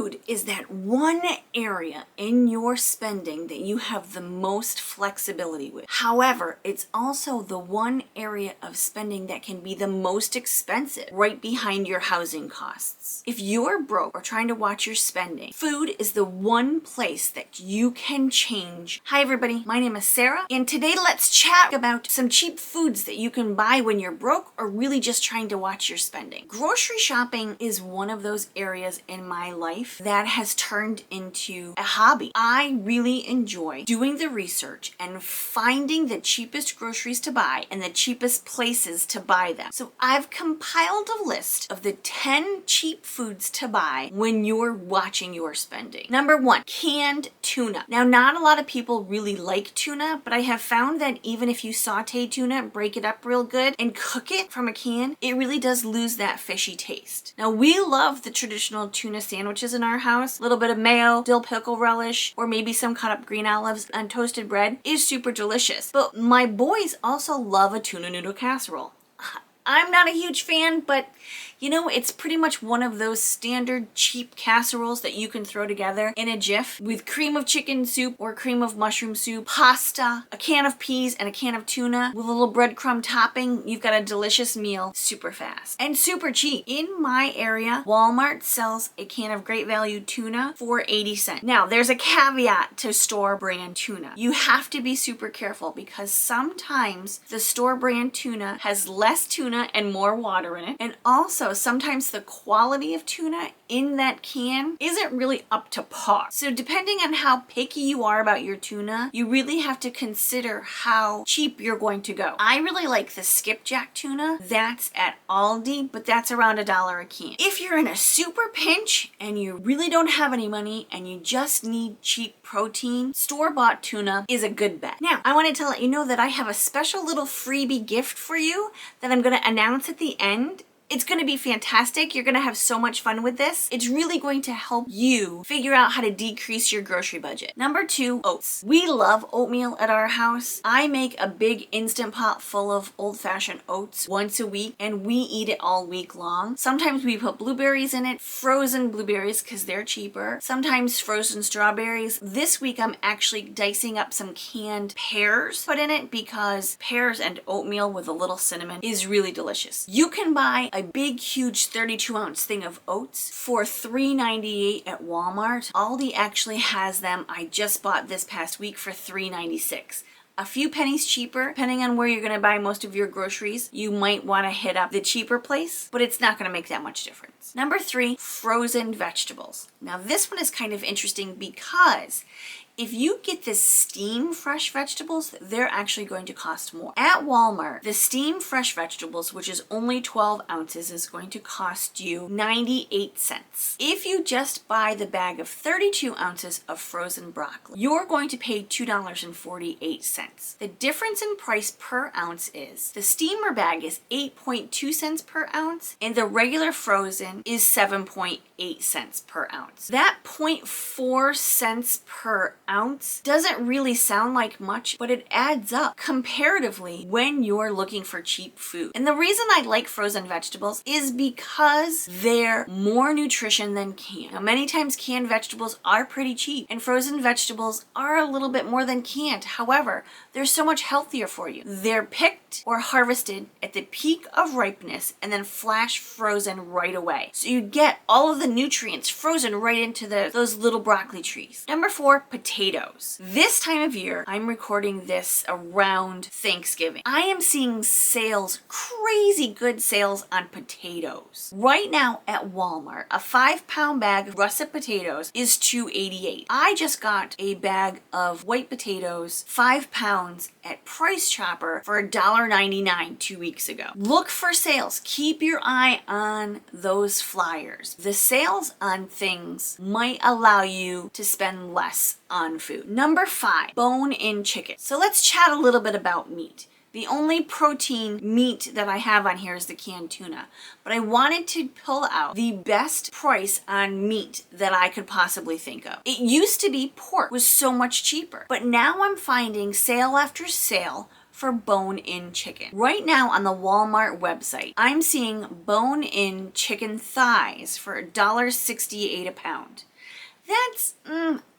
Food is that one area in your spending that you have the most flexibility with. However, it's also the one area of spending that can be the most expensive, right behind your housing costs. If you're broke or trying to watch your spending, food is the one place that you can change. Hi everybody, my name is Sarah, and today let's chat about some cheap foods that you can buy when you're broke or really just trying to watch your spending. Grocery shopping is one of those areas in my life that has turned into a hobby. I really enjoy doing the research and finding the cheapest groceries to buy and the cheapest places to buy them. So I've compiled a list of the 10 cheap foods to buy when you're watching your spending. Number 1, canned tuna. Now, not a lot of people really like tuna, but I have found that even if you saute tuna, break it up real good, and cook it from a can, it really does lose that fishy taste. Now, we love the traditional tuna sandwiches in our house. A little bit of mayo, dill pickle relish, or maybe some cut up green olives on toasted bread is super delicious. But my boys also love a tuna noodle casserole. I'm not a huge fan, but you know, it's pretty much one of those standard cheap casseroles that you can throw together in a jiff with cream of chicken soup or cream of mushroom soup, pasta, a can of peas, and a can of tuna with a little breadcrumb topping. You've got a delicious meal super fast and super cheap. In my area, Walmart sells a can of Great Value tuna for 80 cents. Now, there's a caveat to store brand tuna. You have to be super careful because sometimes the store brand tuna has less tuna and more water in it, and also sometimes the quality of tuna in that can isn't really up to par. So depending on how picky you are about your tuna, you really have to consider how cheap you're going to go. I really like the skipjack tuna. That's at Aldi, but that's around $1 a can. If you're in a super pinch and you really don't have any money and you just need cheap protein, store-bought tuna is a good bet. Now, I wanted to let you know that I have a special little freebie gift for you that I'm going to announce at the end. It's going to be fantastic. You're going to have so much fun with this. It's really going to help you figure out how to decrease your grocery budget. Number 2, oats. We love oatmeal at our house. I make a big Instant Pot full of old-fashioned oats once a week, and we eat it all week long. Sometimes we put blueberries in it, frozen blueberries because they're cheaper. Sometimes frozen strawberries. This week I'm actually dicing up some canned pears put in it because pears and oatmeal with a little cinnamon is really delicious. You can buy a big, huge 32-ounce thing of oats for $3.98 at Walmart. Aldi actually has them. I just bought this past week for $3.96. A few pennies cheaper. Depending on where you're going to buy most of your groceries, you might want to hit up the cheaper place, but it's not going to make that much difference. Number 3, frozen vegetables. Now this one is kind of interesting because if you get the steam fresh vegetables, they're actually going to cost more. At Walmart, the steam fresh vegetables, which is only 12 ounces, is going to cost you 98 cents. If you just buy the bag of 32 ounces of frozen broccoli, you're going to pay $2.48. The difference in price per ounce is the steamer bag is 8.2 cents per ounce and the regular frozen is 7.8 cents per ounce. That 0.4 cents per ounce doesn't really sound like much, but it adds up comparatively when you're looking for cheap food. And the reason I like frozen vegetables is because they're more nutrition than canned. Now, many times canned vegetables are pretty cheap and frozen vegetables are a little bit more than canned. However, they're so much healthier for you. They're picked or harvested at the peak of ripeness and then flash frozen right away. So you get all of the nutrients frozen right into those little broccoli trees. Number 4, potatoes. This time of year, I'm recording this around Thanksgiving. I am seeing sales, crazy good sales on potatoes. Right now at Walmart, a 5-pound bag of russet potatoes is $2.88. I just got a bag of white potatoes, 5 pounds at Price Chopper for $1.99 2 weeks ago. Look for sales. Keep your eye on those flyers. The sales on things might allow you to spend less on food. Number 5, bone-in chicken. So let's chat a little bit about meat. The only protein meat that I have on here is the canned tuna, but I wanted to pull out the best price on meat that I could possibly think of. It used to be pork was so much cheaper, but now I'm finding sale after sale for bone-in chicken. Right now on the Walmart website, I'm seeing bone-in chicken thighs for $1.68 a pound. That's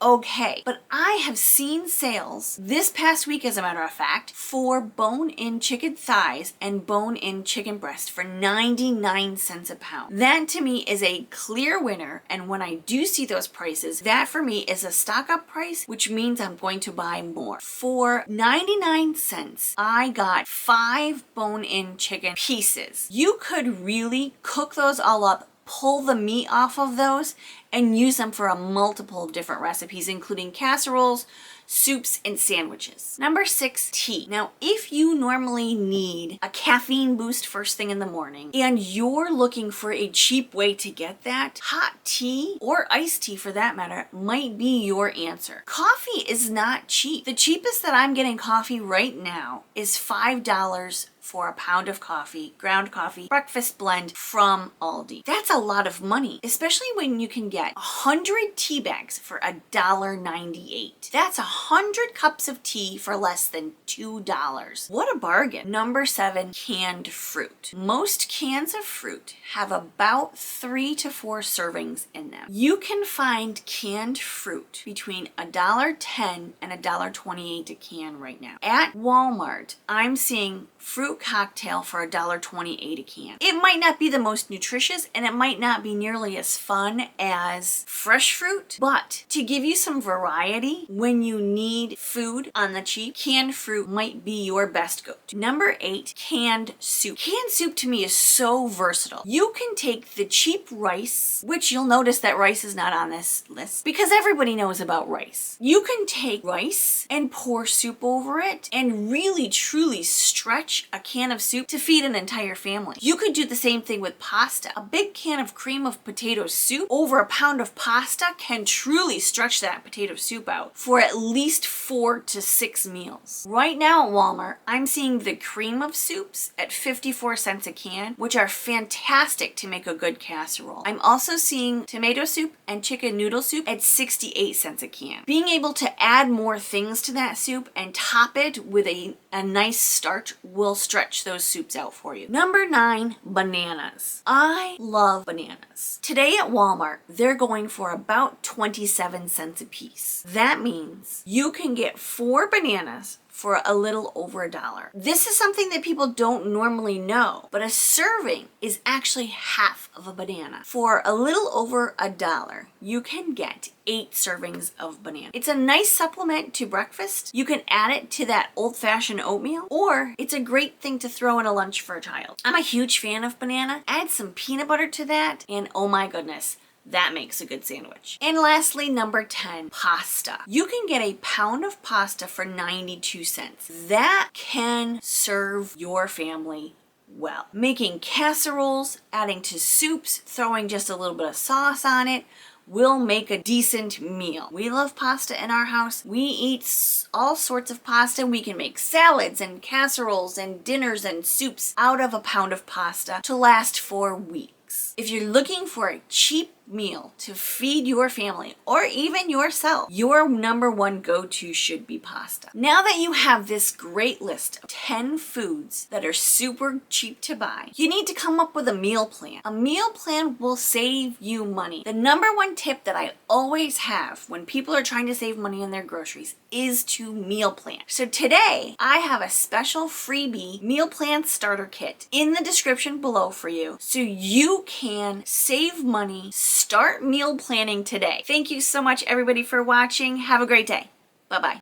okay. But I have seen sales this past week, as a matter of fact, for bone-in chicken thighs and bone-in chicken breast for 99 cents a pound. That to me is a clear winner, and when I do see those prices, that for me is a stock up price, which means I'm going to buy more. For 99 cents, I got 5 bone-in chicken pieces. You could really cook those all up, pull the meat off of those, and use them for a multiple of different recipes, including casseroles, soups, and sandwiches. Number 6, tea. Now, if you normally need a caffeine boost first thing in the morning, and you're looking for a cheap way to get that, hot tea, or iced tea for that matter, might be your answer. Coffee is not cheap. The cheapest that I'm getting coffee right now is $5 for a pound of coffee, ground coffee, breakfast blend from Aldi. That's a lot of money, especially when you can get 100 tea bags for $1.98. That's 100 cups of tea for less than $2. What a bargain. Number 7, canned fruit. Most cans of fruit have about 3 to 4 servings in them. You can find canned fruit between $1.10 and $1.28 a can right now. At Walmart, I'm seeing fruit cocktail for $1.28 a can. It might not be the most nutritious, and it might not be nearly as fun as fresh fruit, but to give you some variety when you need food on the cheap, canned fruit might be your best go-to. Number 8, canned soup. Canned soup to me is so versatile. You can take the cheap rice, which you'll notice that rice is not on this list because everybody knows about rice. You can take rice and pour soup over it and really truly stretch a can of soup to feed an entire family. You could do the same thing with pasta. A big can of cream of potato soup over a pound of pasta can truly stretch that potato soup out for at least 4 to 6 meals. Right now at Walmart, I'm seeing the cream of soups at 54 cents a can, which are fantastic to make a good casserole. I'm also seeing tomato soup and chicken noodle soup at 68 cents a can. Being able to add more things to that soup and top it with a nice starch will stretch those soups out for you. Number 9, bananas. I love bananas. Today at Walmart, they're going for about 27 cents a piece. That means you can get 4 bananas for a little over $1. This is something that people don't normally know, but a serving is actually half of a banana. For a little over $1, you can get 8 servings of banana. It's a nice supplement to breakfast. You can add it to that old-fashioned oatmeal, or it's a great thing to throw in a lunch for a child. I'm a huge fan of banana. Add some peanut butter to that, and oh my goodness, that makes a good sandwich. And lastly, number 10, pasta. You can get a pound of pasta for 92 cents. That can serve your family well. Making casseroles, adding to soups, throwing just a little bit of sauce on it will make a decent meal. We love pasta in our house. We eat all sorts of pasta. We can make salads and casseroles and dinners and soups out of a pound of pasta to last for weeks. If you're looking for a cheap meal to feed your family or even yourself, your number 1 go-to should be pasta. Now that you have this great list of 10 foods that are super cheap to buy, you need to come up with a meal plan. A meal plan will save you money. The number 1 tip that I always have when people are trying to save money on their groceries is to meal plan. So today I have a special freebie meal plan starter kit in the description below for you so you can save money. Start meal planning today. Thank you so much, everybody, for watching. Have a great day. Bye-bye.